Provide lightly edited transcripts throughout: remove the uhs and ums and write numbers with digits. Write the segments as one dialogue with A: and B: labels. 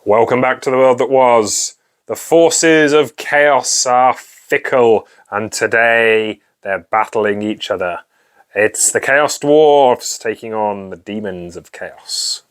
A: Welcome back to the world that was. The forces of chaos are fickle, and today they're battling each other. It's the Chaos Dwarfs taking on the Demons of Chaos.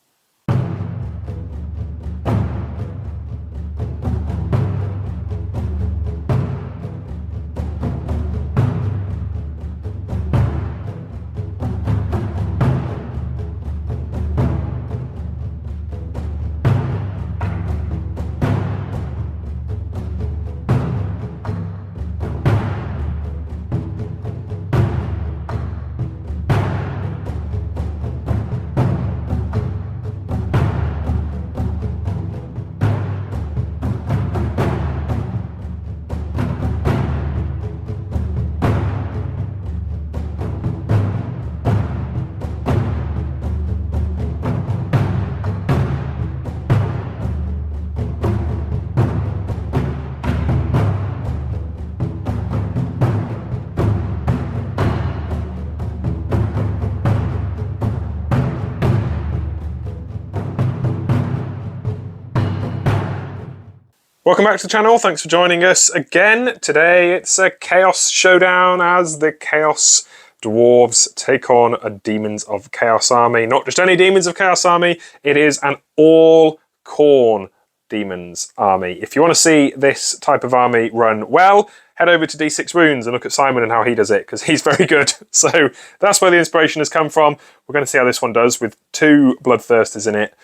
A: Welcome back to the channel, thanks for joining us again. Today it's a Chaos Showdown as the Chaos Dwarves take on a Demons of Chaos army. Not just any Demons of Chaos army, it is an all Khorne Demons army. If you want to see this type of army run well, head over to D6 Wounds and look at Simon and how he does it, because he's very good. So that's where the inspiration has come from. We're going to see how this one does with 2 Bloodthirsters in it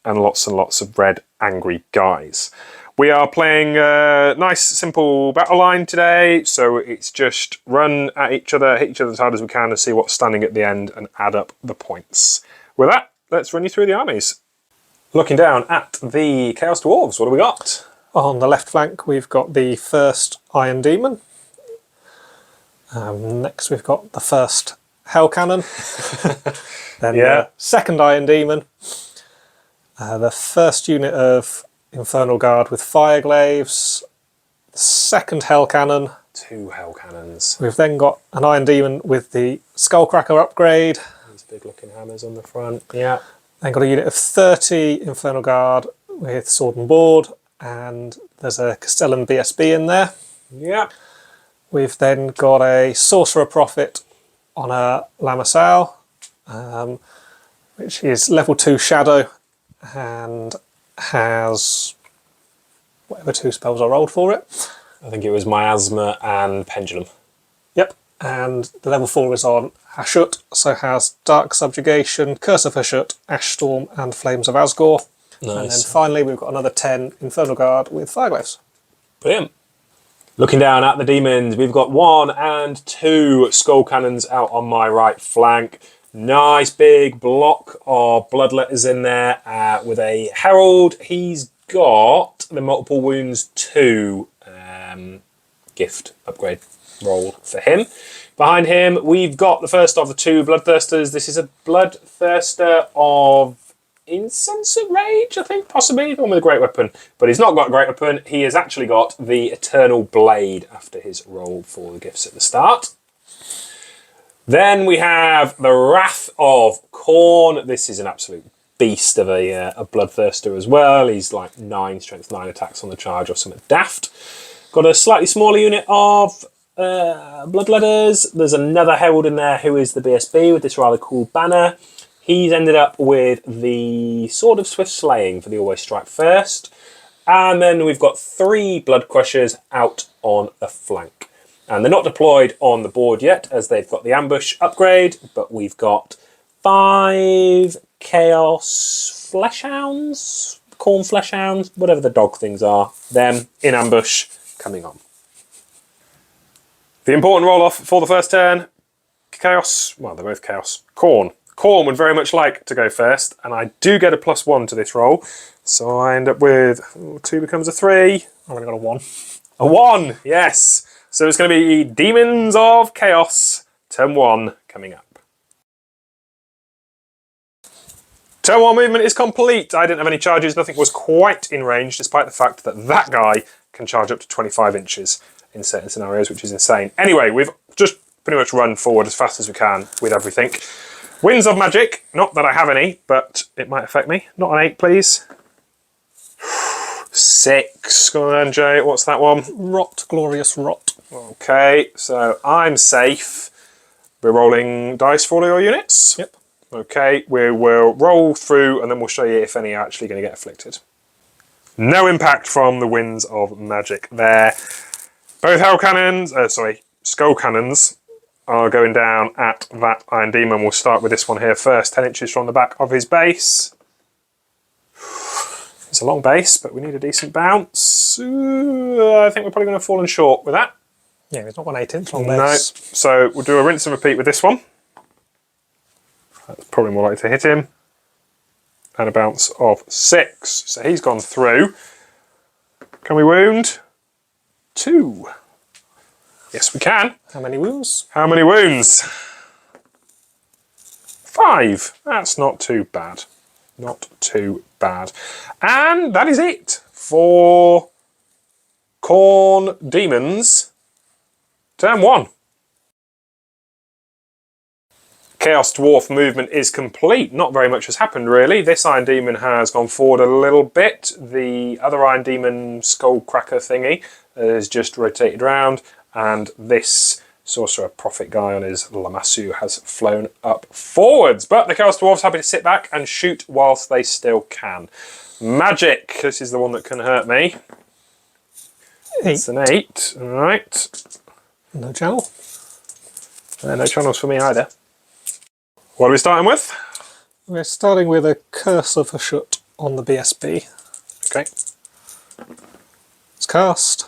A: and lots of red angry guys. We are playing a nice, simple battle line today, so it's just run at each other, hit each other as hard as we can and see what's standing at the end and add up the points. With that, let's run you through the armies. Looking down at the Chaos Dwarves, what do we got?
B: On the left flank, we've got the first Iron Demon. Next, we've got the first Hell Cannon. Then the second Iron Demon. The first unit of Infernal Guard with Fire Glaives, the second Hell Cannon.
A: 2 Hell Cannons.
B: We've then got an Iron Demon with the Skullcracker upgrade.
A: These big looking hammers on the front. Yeah.
B: Then got a unit of 30 Infernal Guard with Sword and Board, and there's a Castellan BSB in there.
A: Yeah.
B: We've then got a Sorcerer-Prophet on a Lamassal, which is level 2 Shadow and has whatever 2 spells I rolled for it.
A: I think it was Miasma and Pendulum.
B: Yep, and the level 4 is on Hashut, so has Dark Subjugation, Curse of Hashut, Ash Storm and Flames of Asgore.
A: Nice.
B: And then finally we've got another 10 Infernal Guard with Fireglaves.
A: Brilliant. Looking down at the demons, we've got 1 and 2 Skull Cannons out on my right flank. Nice big block of bloodletters in there with a Herald. He's got the multiple wounds 2 gift upgrade roll for him. Behind him, we've got the first of the 2 Bloodthirsters. This is a Bloodthirster of Insensate Rage, I think, possibly. The one with a great weapon. But he's not got a great weapon. He has actually got the Eternal Blade after his roll for the gifts at the start. Then we have the Wrath of Khorne. This is an absolute beast of a Bloodthirster as well. He's like 9 strength, 9 attacks on the charge or something daft. Got a slightly smaller unit of Bloodletters. There's another Herald in there who is the BSB with this rather cool banner. He's ended up with the Sword of Swift Slaying for the Always Strike First. And then we've got 3 Blood Crushers out on the flank. And they're not deployed on the board yet, as they've got the ambush upgrade, but we've got 5 Chaos Fleshhounds, Khorne Fleshhounds, whatever the dog things are, them in ambush coming on. The important roll-off for the first turn, Chaos, well, they're both Chaos, Khorne. Khorne would very much like to go first, and I do get a +1 to this roll, so I end up with 2 becomes a 3.
B: I've only got a 1.
A: A 1, yes. So it's going to be Demons of Chaos, turn 1 coming up. Turn 1 movement is complete. I didn't have any charges, nothing was quite in range, despite the fact that that guy can charge up to 25 inches in certain scenarios, which is insane. Anyway, we've just pretty much run forward as fast as we can with everything. Winds of Magic, not that I have any, but it might affect me. Not an 8, please. 6. Go on then, Jay. What's that one?
B: Rot, glorious rot.
A: Okay, so I'm safe. We're rolling dice for all your units.
B: Yep.
A: Okay, we will roll through and then we'll show you if any are actually going to get afflicted. No impact from the winds of magic there. Both skull cannons are going down at that Iron Demon. We'll start with this one here first. 10 inches from the back of his base. It's a long base, but we need a decent bounce. I think we're probably going to have fallen short with that.
B: Yeah, it's not 1/8 inch long
A: No,
B: base.
A: so we'll do a rinse and repeat with this one. That's probably more likely to hit him. And a bounce of 6. So he's gone through. Can we wound? 2. Yes, we can.
B: How many wounds?
A: How many wounds? 5. That's not too bad. Not too bad. And that is it for Khorne Demons. Turn 1. Chaos Dwarf movement is complete. Not very much has happened really. This Iron Demon has gone forward a little bit. The other Iron Demon skull cracker thingy has just rotated around, and this Sorcerer-Prophet guy on his Lamassu has flown up forwards. But the Chaos Dwarf's happy to sit back and shoot whilst they still can. Magic. This is the one that can hurt me.
B: 8.
A: It's an 8. All right.
B: No channel.
A: No channels for me either. What are we starting with?
B: We're starting with a Curse of Hashut on the BSB.
A: Okay.
B: It's cast.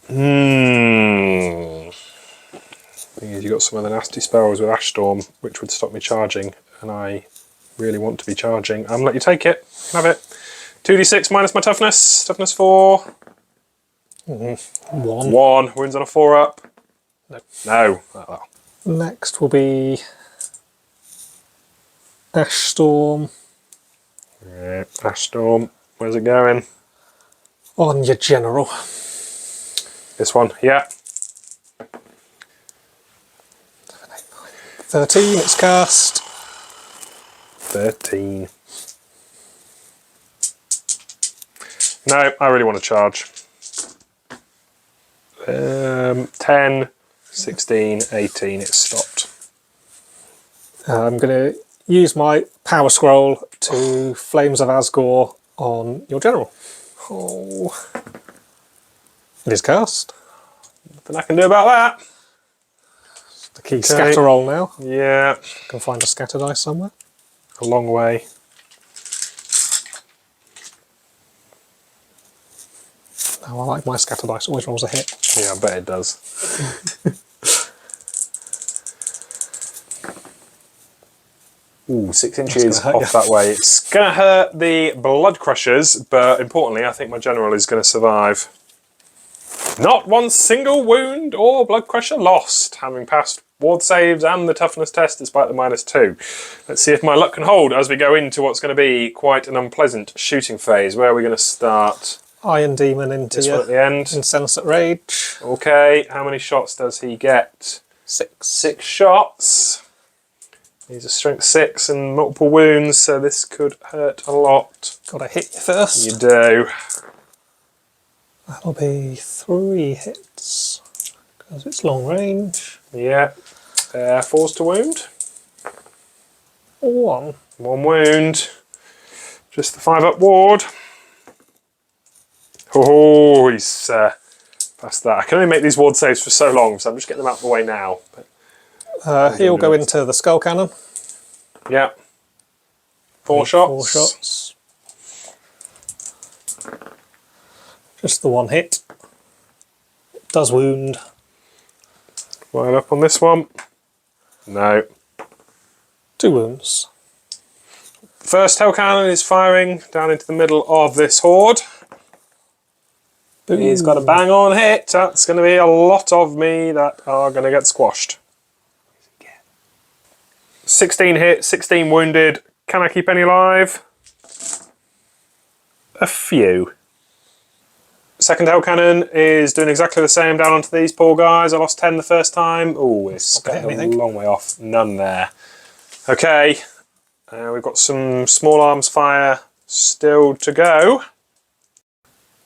A: Thing is, you got some of the nasty spells with Ash Storm, which would stop me charging, and I really want to be charging. I'm gonna let you take it. You can have it. 2d6 minus my toughness. Toughness 4.
B: 1.
A: 1. Wounds on a 4 up. No. Oh.
B: Next will be Ash Storm
A: Yeah, Ash Storm. Where's it going?
B: on your general.
A: This one. Yeah.
B: 13, it's cast.
A: 13. No, I really want to charge. 10, 16, 18, it's stopped.
B: I'm going to use my power scroll to Flames of Asgore on your general.
A: Oh,
B: It is cast.
A: nothing I can do about that.
B: The key scatter roll now.
A: Yeah,
B: Can find a scatter dice somewhere.
A: a long way.
B: Oh, I like my scatter dice, always rolls a hit.
A: Yeah, I bet it does. Ooh, 6 inches
B: hurt
A: off that way. It's going to hurt the Blood Crushers, but importantly, I think my general is going to survive. Not one single wound or Blood Crusher lost, having passed ward saves and the toughness test despite the -2. Let's see if my luck can hold as we go into what's going to be quite an unpleasant shooting phase. Where are we going to start?
B: Iron Demon into
A: This one
B: your
A: at the end.
B: Insensate Rage.
A: Okay, how many shots does he get?
B: 6.
A: 6 shots. He's a strength 6 and multiple wounds, so this could hurt a lot.
B: Got to hit you first.
A: You do.
B: That'll be 3 hits because it's long range.
A: Yeah. 4's to wound.
B: 1.
A: 1 wound. Just the 5 up ward. Oh, he's past that. I can only make these ward saves for so long, so I'm just getting them out of the way now. But
B: He'll go into the Skull Cannon.
A: yeah. 4 shots.
B: 4 shots. Just the 1 hit. It does wound.
A: Line up on this one. No.
B: 2 wounds.
A: First Hell Cannon is firing down into the middle of this horde.
B: Boom.
A: He's got a bang on hit. That's going to be a lot of me that are going to get squashed. 16 hit, 16 wounded. Can I keep any alive? A few. Second Hell Cannon is doing exactly the same down onto these poor guys. I lost 10 the first time. Oh, it's
B: Not
A: getting a
B: anything.
A: long way off. None there. Okay. We've got some small arms fire still to go.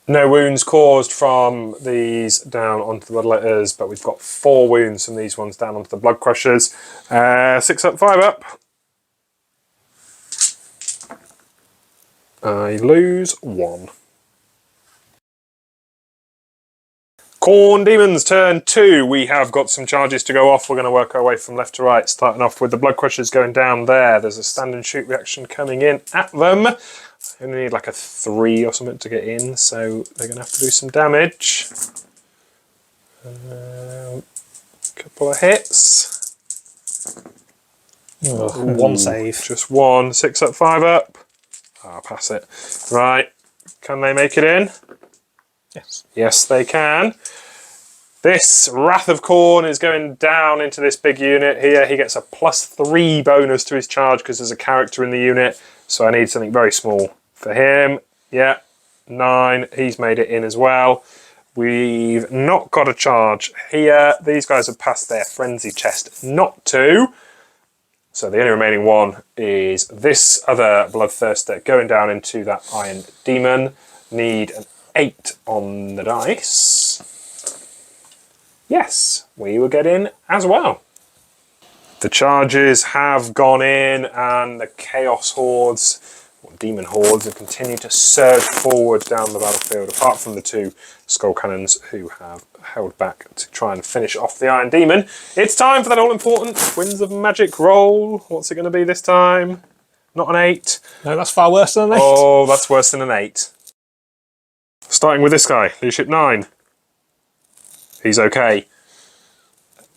A: No wounds caused from these down onto the Bloodletters, but we've got 4 wounds from these ones down onto the Blood Crushers. 6 up, 5 up. I lose 1. Khorne Daemons, turn 2. We have got some charges to go off. We're going to work our way from left to right, starting off with the Blood Crushers going down there. There's a stand and shoot reaction coming in at them. I only need like a 3 or something to get in, so they're going to have to do some damage. Couple of hits.
B: Ugh, 1 save.
A: Just 1. 6 up, 5 up. I'll pass it. Right. Can they make it in?
B: Yes.
A: Yes, they can. This Wrath of Khorne is going down into this big unit here. He gets a +3 bonus to his charge because there's a character in the unit. So I need something very small for him. Yeah, 9. He's made it in as well. We've not got a charge here. These guys have passed their frenzy chest not to. So the only remaining one is this other Bloodthirster going down into that Iron Demon. Need an 8 on the dice. Yes, we will get in as well. The charges have gone in and the Chaos Hordes, or Demon Hordes, have continued to surge forward down the battlefield, apart from the 2 Skull Cannons who have held back to try and finish off the Iron Demon. It's time for that all-important Winds of Magic roll. What's it going to be this time? Not an 8.
B: No, that's far worse than an 8.
A: Oh, that's worse than an 8. Starting with this guy, Leadership 9. He's okay.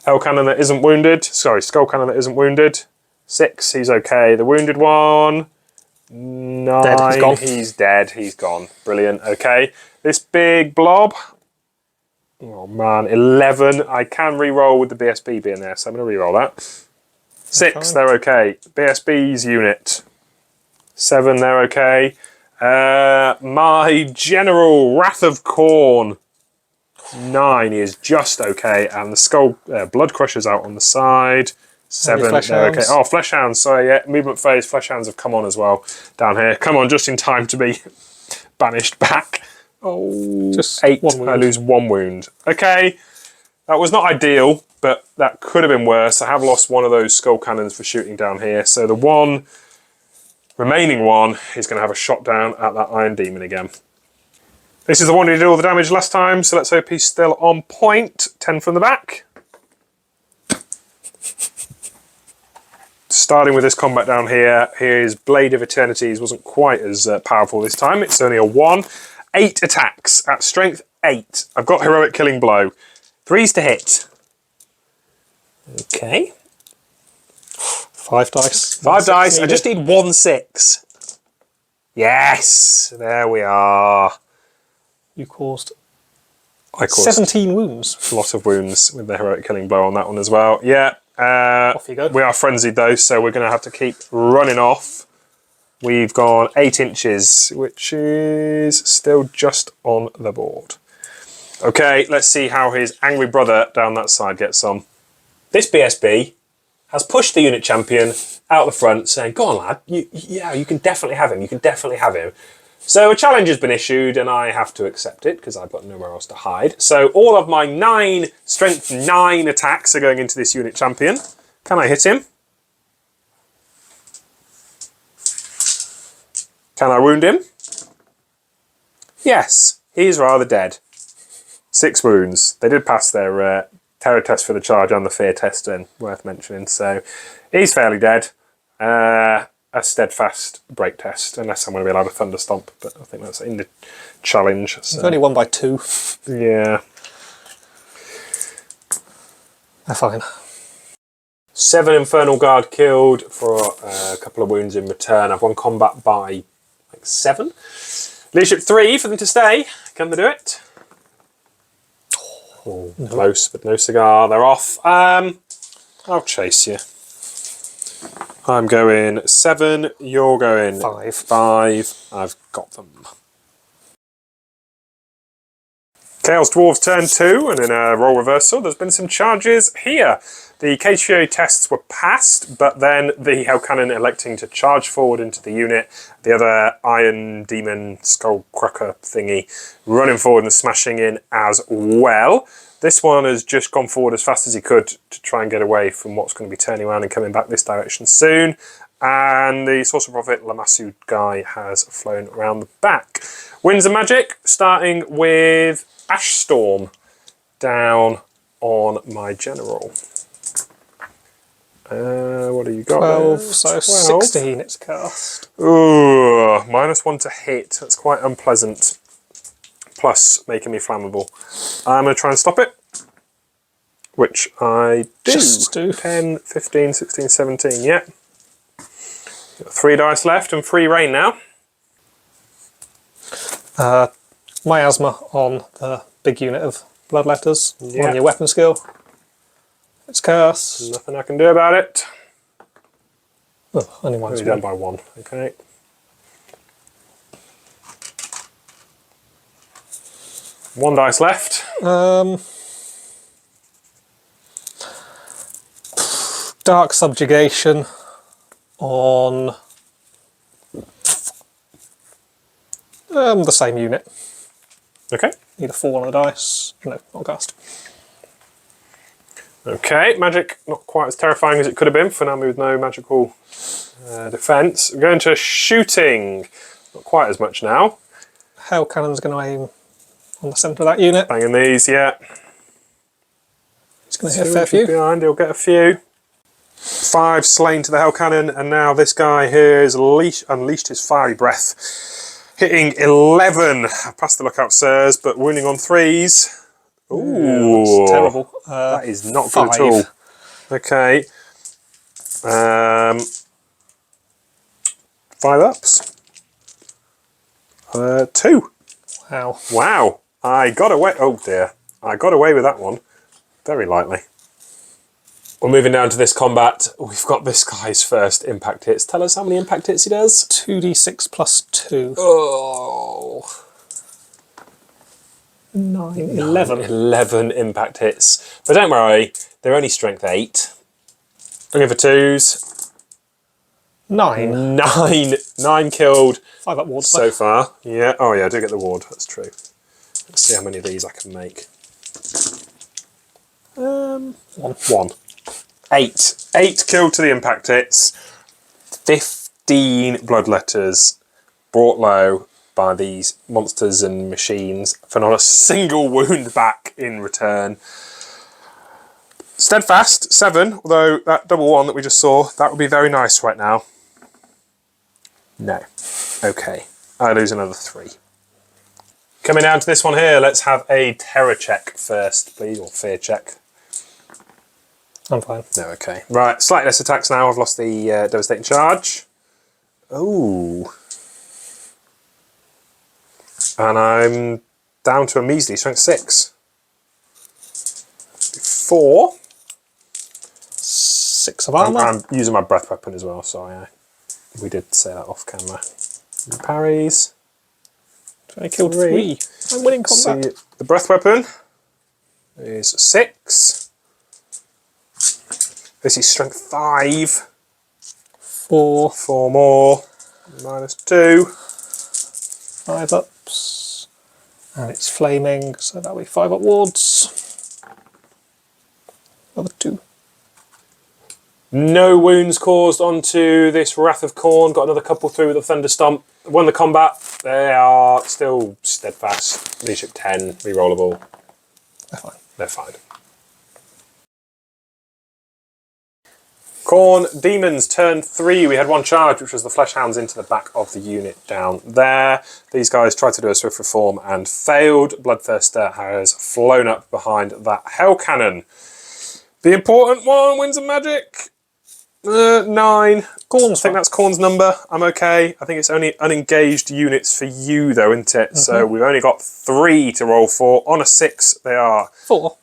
A: Hell Cannon that isn't wounded. Sorry, Skull Cannon that isn't wounded. 6, he's okay. The wounded one. 9,
B: Dead. He's gone.
A: He's dead. He's gone. Brilliant. Okay. This big blob. Oh man, 11. I can re-roll with the BSB being there, so I'm going to re-roll that. 6, they're okay. BSB's unit. 7, they're okay. My General, Wrath of Khorne. 9 is just okay, and the Skull Blood Crusher's out on the side. 7, they're okay. Oh, Flesh Hounds, sorry, yeah, movement phase, Flesh Hounds have come on as well down here. Come on, just in time to be banished back. Oh, just 8, I lose 1 wound. Okay, that was not ideal, but that could have been worse. I have lost one of those Skull Cannons for shooting down here, so the remaining one is going to have a shot down at that Iron Demon again. This is the one who did all the damage last time, so let's hope he's still on point. 10 from the back. Starting with this combat down here, his Blade of Eternities wasn't quite as powerful this time. It's only a 1. 8 attacks at strength 8. I've got Heroic Killing Blow. 3s to hit. Okay.
B: 5 dice.
A: 5 dice. I just need 1 6. Yes, there we are.
B: You caused
A: I caused
B: 17 wounds.
A: a lot of wounds with the Heroic Killing Blow on that one as well. Yeah.
B: Off you go.
A: We are frenzied though, so we're going to have to keep running off. We've gone 8 inches, which is still just on the board. Okay, let's see how his angry brother down that side gets on. This BSB has pushed the unit champion out the front, saying, "Go on, lad. You can definitely have him. You can definitely have him." So a challenge has been issued, and I have to accept it because I've got nowhere else to hide. So all of my 9 strength 9 attacks are going into this unit champion. Can I hit him? Can I wound him? Yes, he's rather dead. 6 wounds. They did pass their terror test for the charge and the fear test, then worth mentioning. So he's fairly dead. A steadfast break test, unless I'm going to be allowed a thunder stomp, but I think that's in the challenge. So.
B: He's only won by 2.
A: Yeah.
B: They're fine.
A: 7 Infernal Guard killed for a couple of wounds in return. I've won combat by like 7. Leadership 3 for them to stay. Can they do it? Oh, no. Close, but no cigar. They're off. I'll chase you. I'm going 7, you're going 5. I've got them. Chaos Dwarves turn 2, and in a role reversal, there's been some charges here. The KTO tests were passed, but then the Hell Cannon electing to charge forward into the unit. The other Iron Demon Skull Cracker thingy running forward and smashing in as well. This one has just gone forward as fast as he could to try and get away from what's going to be turning around and coming back this direction soon. And the Sorcerer-Prophet Lamassu guy has flown around the back. Winds of Magic, starting with Ash Storm down on my general. What do you got?
B: 12,
A: there?
B: so
A: 12.
B: 16 it's cast.
A: Ooh, -1 to hit. That's quite unpleasant. Plus making me flammable. I'm going to try and stop it. Which I do.
B: Just do.
A: 10, 15, 16, 17, yeah. Got 3 dice left and free reign now.
B: Miasma on the big unit of Bloodletters
A: Yeah.
B: on your weapon skill. It's cast.
A: Nothing I can do about it.
B: Oh, only one's
A: Only down by 1, okay. One dice left.
B: Dark Subjugation on the same unit.
A: Okay.
B: Need a 4 on the dice. No, not cast.
A: Okay, magic not quite as terrifying as it could have been for an army with no magical defence. We're going to shooting. Not quite as much now.
B: Hell Cannon's going to aim on the centre of that unit.
A: Banging these, yeah.
B: It's going to hit a fair few.
A: Behind, he'll get a few. 5 slain to the Hell Cannon, and now this guy here has unleashed his fiery breath. Hitting 11 past the lookout, sirs, but wounding on 3s. Ooh,
B: that's terrible.
A: That is not
B: 5.
A: good at all. Okay. 5 ups. 2.
B: Wow.
A: Wow. I got away. Oh dear. I got away with that one. Very lightly. We're moving down to this combat. We've got this guy's first impact hits. Tell us how many impact hits he does.
B: 2d6 plus 2.
A: Oh.
B: 9, 11.
A: 11 impact hits. But don't worry, they're only strength 8. Looking for 2s.
B: 9.
A: 9 killed
B: 5 up wards.
A: so far. Yeah. Oh yeah, I do get the ward. That's true. Let's see how many of these I can make. 1. 8. 8 killed to the impact hits. 15 bloodletters brought low by these monsters and machines for not a single wound back in return. Steadfast, 7, although that double 1 that we just saw, that would be very nice right now. No. Okay. I lose another 3. Coming down to this one here, let's have a terror check first, please, or fear check.
B: I'm fine.
A: No, okay. Right, slightly less attacks now. I've lost the devastating charge. Ooh. And I'm down to a measly strength 6. 4.
B: 6 of armour.
A: I'm using my breath weapon as well, sorry. We did say that off camera. Parries.
B: I killed 3. I'm winning combat.
A: See, the breath weapon is 6. This is strength 5.
B: 4.
A: 4 more. -2.
B: 5 ups. And it's flaming, so that'll be 5 up wards. Another 2.
A: No wounds caused onto this Wrath of Khorne. Got another couple through with a Thunder Stomp. Won the combat. They are still steadfast. Leadership 10, rerollable.
B: They're fine.
A: They're fine. Khorne Demons turn 3. We had 1 charge, which was the Flesh Hounds into the back of the unit down there. These guys tried to do a swift reform and failed. Bloodthirster has flown up behind that Hell Cannon. The important one, Winds of Magic. 9.
B: Khorne's
A: I think that's Khorne's number. I'm okay. I think it's only unengaged units for you, though, isn't it? So we've only got 3 to roll for. On a 6, they are
B: 4.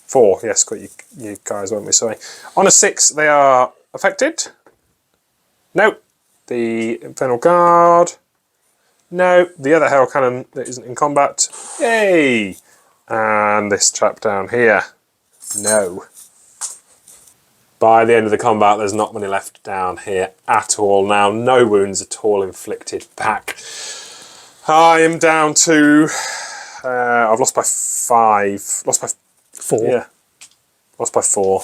A: 4. Yes, got you guys, won't we? Sorry. On a 6, they are affected. No. The Infernal Guard No, the other Hell Cannon that isn't in combat. Yay! And this chap down here. No. By the end of the combat, there's not many left down here at all now. No wounds at all inflicted back. I am down to... I've lost by 5. Lost by
B: 4.
A: Yeah. Lost by 4.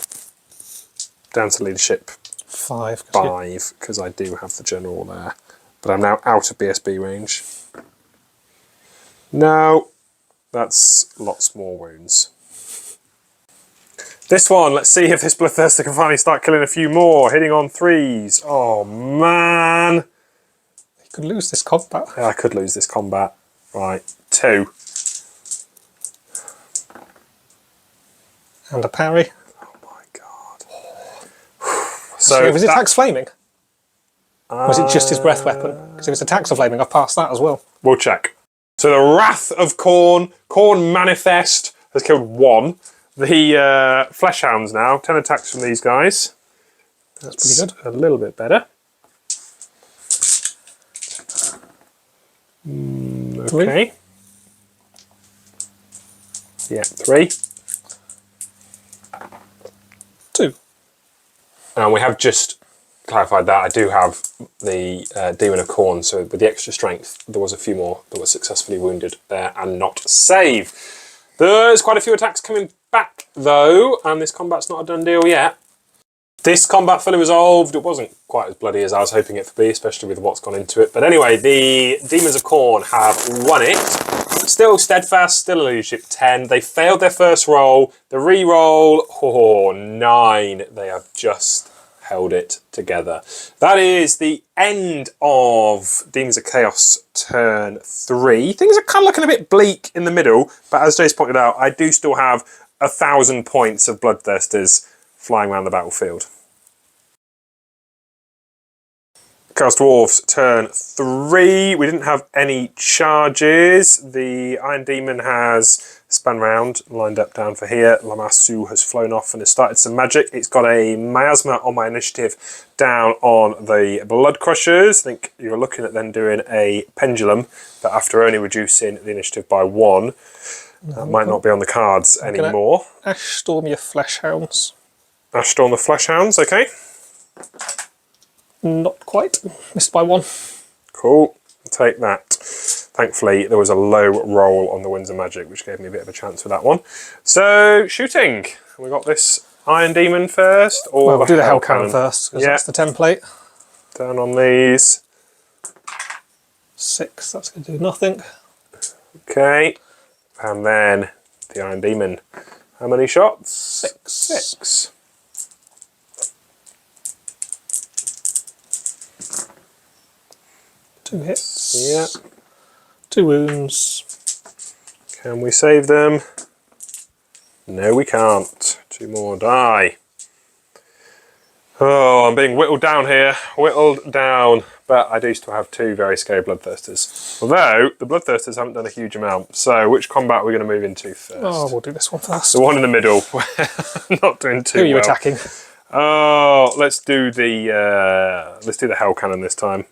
A: Down to leadership
B: 5.
A: 5, because I do have the general there. But I'm now out of BSB range. No, that's lots more wounds. This one, let's see if this Bloodthirster can finally start killing a few more. Hitting on 3s. Oh, man.
B: You could lose this combat.
A: Yeah, I could lose this combat. Right, 2.
B: And a parry.
A: Oh, my God.
B: So was it attacks flaming? Or was it just his breath weapon? Because if it's attacks of flaming, I've passed that as well.
A: We'll check. So the Wrath of Khorne, Khorne Manifest, has killed 1. The Flesh Hounds now, 10 attacks from these guys.
B: That's pretty good.
A: A little bit better.
B: 3.
A: Okay. Yeah, 3.
B: 2.
A: And we have just clarified that I do have the Demon of Khorne, so with the extra strength, there was a few more that were successfully wounded there and not save. There's quite a few attacks coming back though, and this combat's not a done deal yet. This combat fully resolved. It wasn't quite as bloody as I was hoping it to be, especially with what's gone into it. But anyway, the Demons of Khorne have won it. Still steadfast, still a leadership 10. They failed their first roll. The re-roll, 9. They have just held it together. That is the end of Demons of Chaos turn 3. Things are kind of looking a bit bleak in the middle, but as Jace pointed out, I do still have 1,000 points of Bloodthirsters flying around the battlefield. Chaos Dwarfs turn 3. We didn't have any charges. The Iron Demon has spun round, lined up down for here. Lamassu has flown off and has started some magic. It's got a miasma on my initiative down on the Blood Crushers. I think you're looking at then doing a pendulum, but after only reducing the initiative by 1, that might not be on the cards anymore.
B: Ash Storm your Flesh Hounds.
A: Ash Storm the Flesh Hounds, okay.
B: Not quite. Missed by 1.
A: Cool. Take that. Thankfully, there was a low roll on the Winds of Magic, which gave me a bit of a chance for that one. So, shooting. We got this Iron Demon first, or
B: well, we'll do the Hell Cannon first, because that's the template.
A: Down on these.
B: 6, that's going to do nothing.
A: Okay. And then the Iron Demon. How many shots?
B: 6.
A: 6.
B: Two hits.
A: Yeah.
B: 2 wounds.
A: Can we save them? No, we can't. 2 more die. Oh, I'm being whittled down here. Whittled down. But I do still have 2 very scary Bloodthirsters. Although, the Bloodthirsters haven't done a huge amount. So, which combat are we going to move into first?
B: Oh, we'll do this one first.
A: The one in the middle. Not doing too well.
B: Who are you attacking?
A: Oh, let's do the Hell Cannon this time.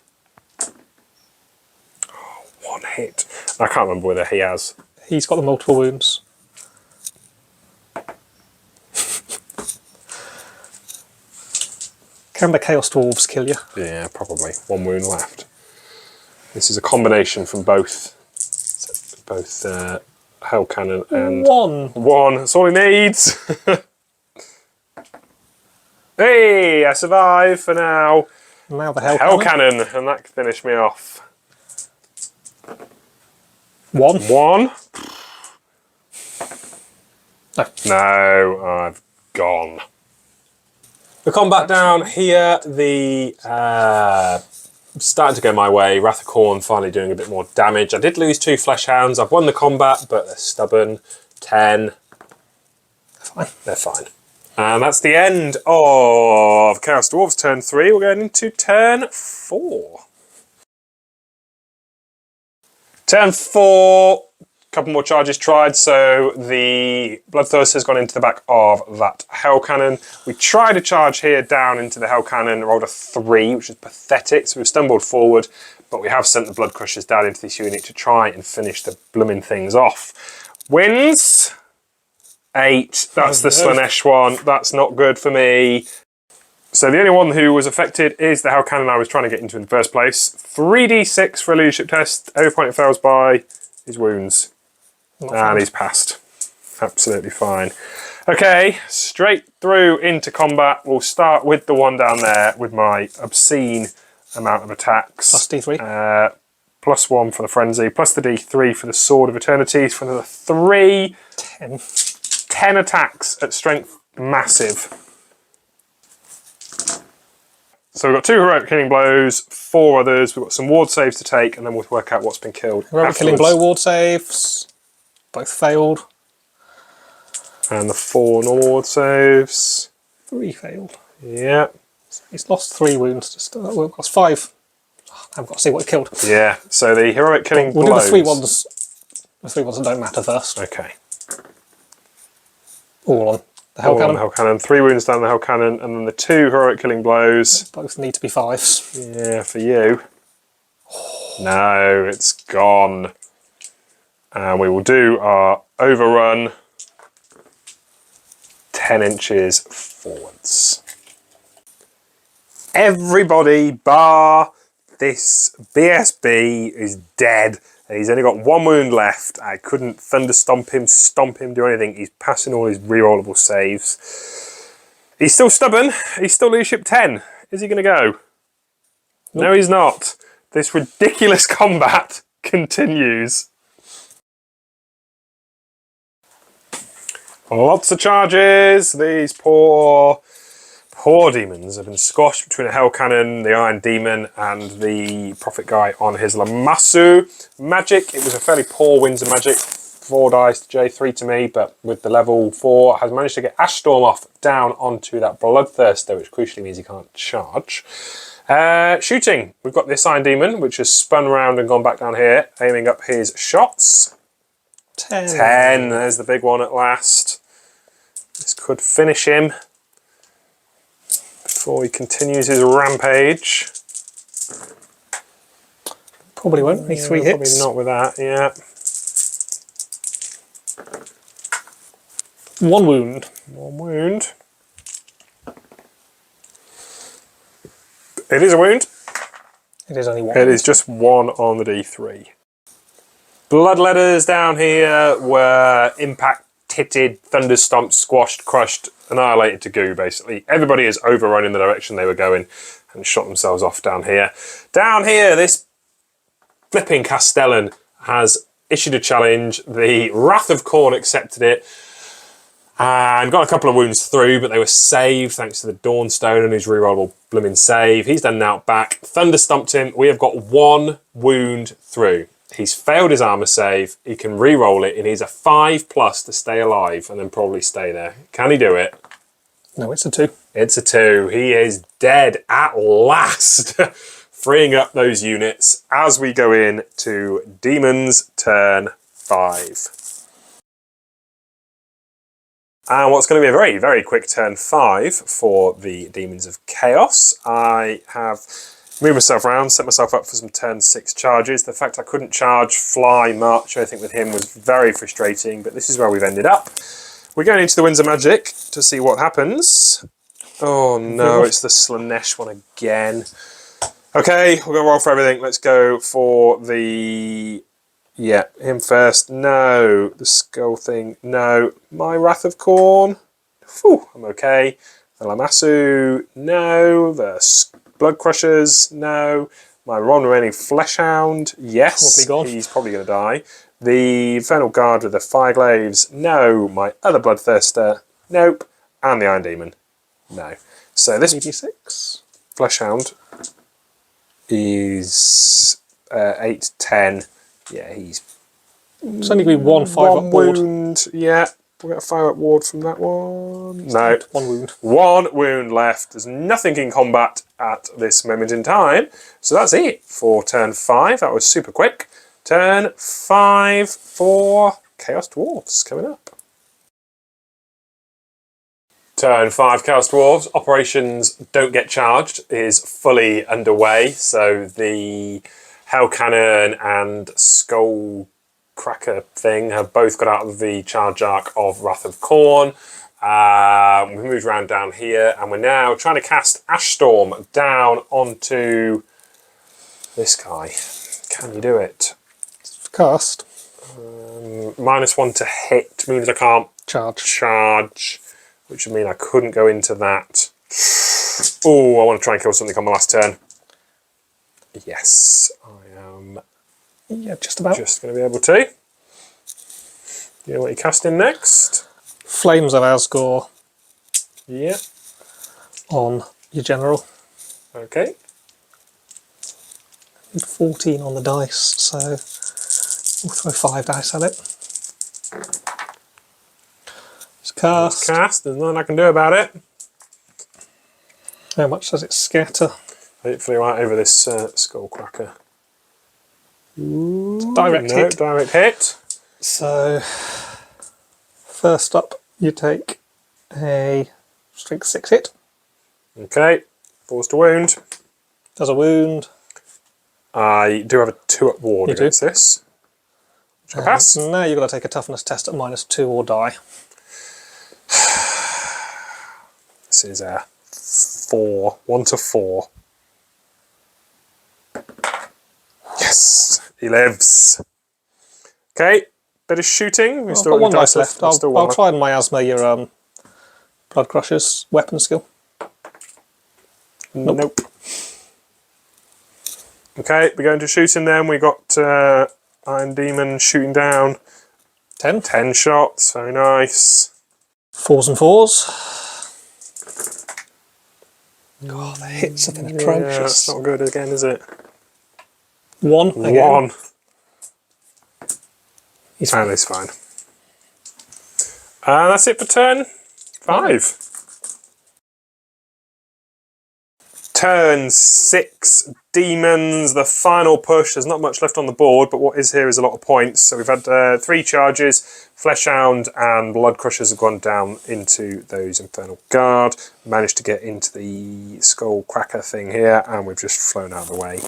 A: Oh, 1 hit. I can't remember whether he has.
B: He's got the multiple wounds. Can the Chaos Dwarves kill you?
A: Yeah, probably. 1 wound left. This is a combination from both Hell Cannon and
B: 1.
A: That's all he needs. Hey, I survive for now.
B: Now the Hell
A: Cannon, and that finished me off.
B: 1.
A: 1.
B: No.
A: No, I've gone. The combat down here, the starting to go my way. Wrath of Khorne finally doing a bit more damage. I did lose 2 Flesh Hounds. I've won the combat, but they're stubborn. 10.
B: Fine.
A: They're fine. And that's the end of Chaos Dwarfs turn 3. We're going into turn 4. Turn 4. Couple more charges tried, so the Bloodthirster has gone into the back of that Hell Cannon. We tried a charge here down into the Hell Cannon, rolled a 3, which is pathetic, so we've stumbled forward. but we have sent the Blood Crushers down into this unit to try and finish the blooming things off. Wins 8. That's the Slaanesh one. That's not good for me. So the only one who was affected is the Hell Cannon I was trying to get into in the first place. 3d6 for a leadership test. Every point it fails by his wounds. And he's passed. Absolutely fine. Okay, straight through into combat. We'll start with the one down there with my obscene amount of attacks.
B: Plus D3.
A: +1 for the Frenzy, plus the D3 for the Sword of Eternities for another 3. 10 attacks at strength massive. So we've got 2 heroic killing blows, 4 others. We've got some ward saves to take, and then we'll work out what's been killed.
B: Heroic killing blow ward saves. Both failed.
A: And the 4 normal ward saves.
B: 3 failed.
A: Yeah.
B: He's lost 3 wounds to start. Well, lost 5. I've got to see what he killed.
A: Yeah. So the heroic killing blows.
B: We'll do the 3 ones. The 3 ones that don't matter first.
A: Okay.
B: All on the Hell
A: All
B: Cannon.
A: on the Hell Cannon. 3 wounds down the Hell Cannon, and then the 2 heroic killing blows.
B: Both need to be 5s.
A: Yeah, for you. No, it's gone. And we will do our overrun 10 inches forwards. Everybody bar this BSB is dead. He's only got 1 wound left. I couldn't thunder stomp him, do anything. He's passing all his rerollable saves. He's still stubborn. He's still leadership 10. Is he going to go? Nope. No, he's not. This ridiculous combat continues. Lots of charges. These poor demons have been squashed between a Hell Cannon, the Iron Demon, and the Prophet guy on his Lamassu. Magic, it was a fairly poor Winds of Magic. 4 dice to J, 3 to me, but with the level 4, has managed to get Ash Storm off down onto that Bloodthirster, which crucially means he can't charge. Shooting, we've got this Iron Demon, which has spun around and gone back down here, aiming up his shots. 10, there's the big one at last. This could finish him before he continues his rampage.
B: Probably won't. Need 3 hits.
A: Probably not with that, yeah.
B: 1 wound.
A: 1 wound. It is a wound.
B: It is only 1.
A: It is just 1 on the D3. Bloodletters down here were impact-titted, thunder-stomped, squashed, crushed, annihilated to goo, basically. Everybody is overrun in the direction they were going and shot themselves off down here. Down here, this flipping Castellan has issued a challenge. The Wrath of Khorne accepted it and got a couple of wounds through, but they were saved thanks to the Dawnstone and his rerollable blooming save. He's done out back. Thunder stomped him. We have got 1 wound through. He's failed his armor save. He can re-roll it, and he's a 5+ to stay alive and then probably stay there. Can he do it?
B: No, it's a 2.
A: It's a 2. He is dead at last. Freeing up those units as we go in to Demons turn 5. And what's going to be a very, very quick turn 5 for the Demons of Chaos. I have moved myself around, set myself up for some turn 6 charges. The fact I couldn't charge, fly, march, I think with him was very frustrating, but this is where we've ended up. We're going into the Winds of Magic to see what happens. Oh no, it's the Slaanesh one again. Okay, we're going to roll for everything. Let's go for the... Yeah, him first. No. The skull thing. No. My Wrath of Khorne. Whew, I'm okay. The Lamassu. No. The Blood Crushers. No. My one remaining Fleshhound. Yes. He's probably going to die. The Infernal Guard with the Fireglaves. No. My other Bloodthirster. Nope. And the Iron Demon. No. So this
B: 86
A: Fleshhound is 8, 10. Yeah, he's...
B: It's only going to be 1 5-up ward.
A: Wound. Yeah, we'll get a 5-up ward from that one. No.
B: 1 wound.
A: 1 wound left. There's nothing in combat at this moment in time. So that's it for turn 5. That was super quick. Turn 5 for Chaos Dwarfs coming up. Turn 5 Chaos Dwarves. Operations Don't Get Charged is fully underway. So the Hell Cannon and Skull Cracker thing have both got out of the charge arc of Wrath of Khorne. We moved around down here, and we're now trying to cast Ash Storm down onto this guy. Can you do it?
B: Cast.
A: -1 to hit means I can't charge, which would mean I couldn't go into that. Oh, I want to try and kill something on my last turn. Yes, I am.
B: Yeah, just about.
A: Just going to be able to. You know what you're casting next?
B: Flames of Asgore
A: Yeah.
B: on your general.
A: Okay.
B: 14 on the dice, so we'll throw 5 dice at it. It's cast.
A: Cast. There's nothing I can do about it.
B: How much does it scatter?
A: Hopefully right over this skull cracker.
B: Direct
A: No,
B: hit.
A: direct hit.
B: So, first up, you take a strength 6 hit.
A: Okay. Force to wound.
B: Does a wound.
A: I do have a 2-up ward
B: You do?
A: against this. Which I pass.
B: Now you've got to take a toughness test at -2 or die.
A: This is a 4. 1 to 4. Yes, he lives. Okay, bit of shooting. We've
B: I've
A: still
B: got one
A: dice
B: dice left.
A: Still
B: I'll
A: one
B: try and miasma your Blood Crusher's weapon skill.
A: Nope. Okay, we're going to shooting then. We got Iron Demon shooting down.
B: 10.
A: 10 shots, very nice.
B: 4s and 4s. God, the hits have been
A: Yeah,
B: atrocious.
A: that's not good again, is it?
B: 1 again.
A: 1.
B: He's
A: And it's fine. And that's it for turn 5. Turn 6, Demons, the final push. There's not much left on the board, but what is here is a lot of points. So we've had 3 charges, Fleshhound and Blood Crushers have gone down into those Infernal Guard. Managed to get into the Skull Cracker thing here, and we've just flown out of the way.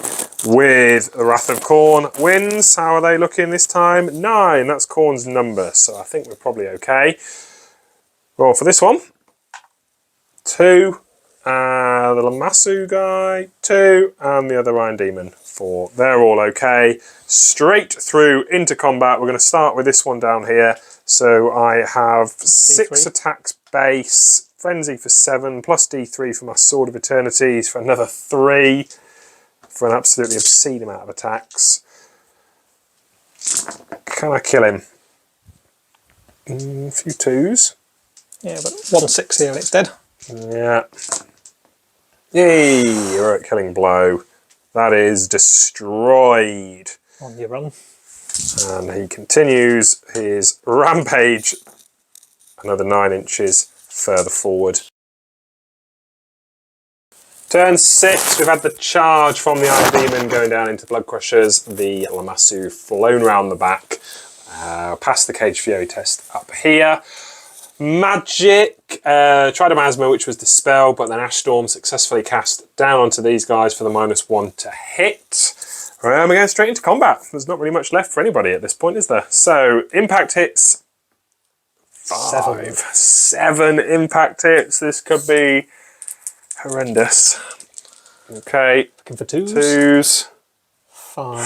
A: With the Wrath of Khorne wins. How are they looking this time? 9, that's Khorne's number, so I think we're probably okay. Well, for this one, 2. The Lamassu guy, 2, and the other Iron Demon, 4. They're all okay. Straight through into combat. We're going to start with this one down here. So I have 6
B: D3.
A: attacks base, Frenzy for 7, plus D3 for my Sword of Eternities for another 3, for an absolutely obscene amount of attacks. Can I kill him? A few 2s.
B: Yeah, but 1/6 here and it's dead.
A: Yeah. Yay! Heroic killing blow. That is destroyed.
B: On your run.
A: And he continues his rampage another 9 inches further forward. Turn 6, we've had the charge from the Iron Demon going down into Blood Crushers. The Lamassu flown round the back. Past the Cage Fury test up here. Magic, tried a Miasma which was Dispel, but then Ash Storm successfully cast down onto these guys for the -1 to hit. We're going straight into combat. There's not really much left for anybody at this point, is there? So, impact hits. 5. 7 impact hits. This could be horrendous. Okay.
B: Looking for 2s.
A: 2s.
B: 5.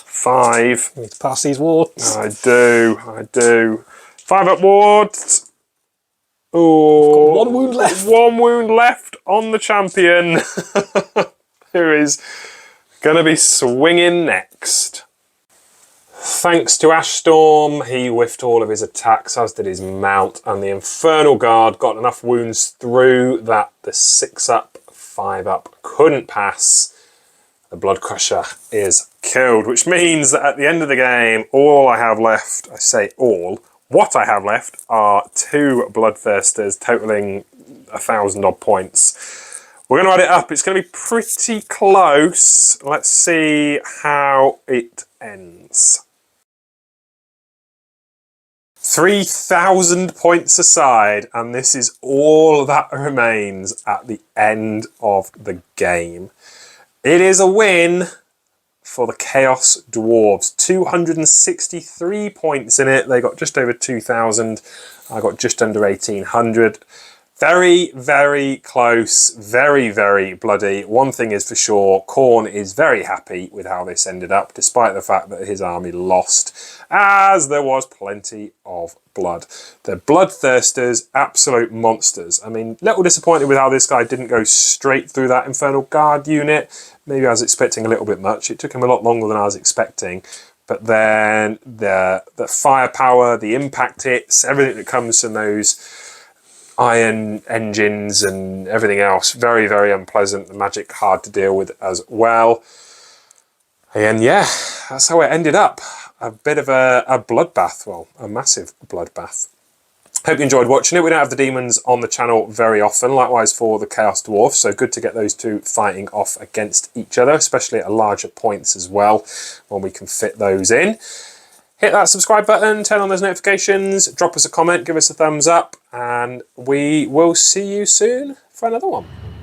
A: 5.
B: You need to pass these wards.
A: I do. 5 up wards. Oh,
B: 1 wound left.
A: 1 wound left on the champion, who is going to be swinging next. Thanks to Ash Storm, he whiffed all of his attacks, as did his mount, and the Infernal Guard got enough wounds through that the 6 up, 5 up couldn't pass. The Blood Crusher is killed, which means that at the end of the game, all I have left, I say all, what I have left are 2 Bloodthirsters totaling 1,000 odd points. We're going to add it up. It's going to be pretty close. Let's see how it ends. 3,000 points aside, and this is all that remains at the end of the game. It is a win, for the Chaos Dwarves. 263 points in it. They got just over 2,000. I got just under 1,800. Very, very close. Very, very bloody. One thing is for sure, Khorne is very happy with how this ended up, despite the fact that his army lost, as there was plenty of blood. The bloodthirsters, absolute monsters. I mean, little disappointed with how this guy didn't go straight through that Infernal Guard unit. Maybe I was expecting a little bit much. It took him a lot longer than I was expecting. But then the firepower, the impact hits, everything that comes from those iron engines and everything else, very, very unpleasant. The magic hard to deal with as well. And yeah, that's how it ended up. A bit of a bloodbath, well, a massive bloodbath. Hope you enjoyed watching it. We don't have the demons on the channel very often, likewise for the Chaos Dwarfs, so good to get those two fighting off against each other, especially at larger points as well, when we can fit those in. Hit that subscribe button, turn on those notifications, drop us a comment, give us a thumbs up, and we will see you soon for another one.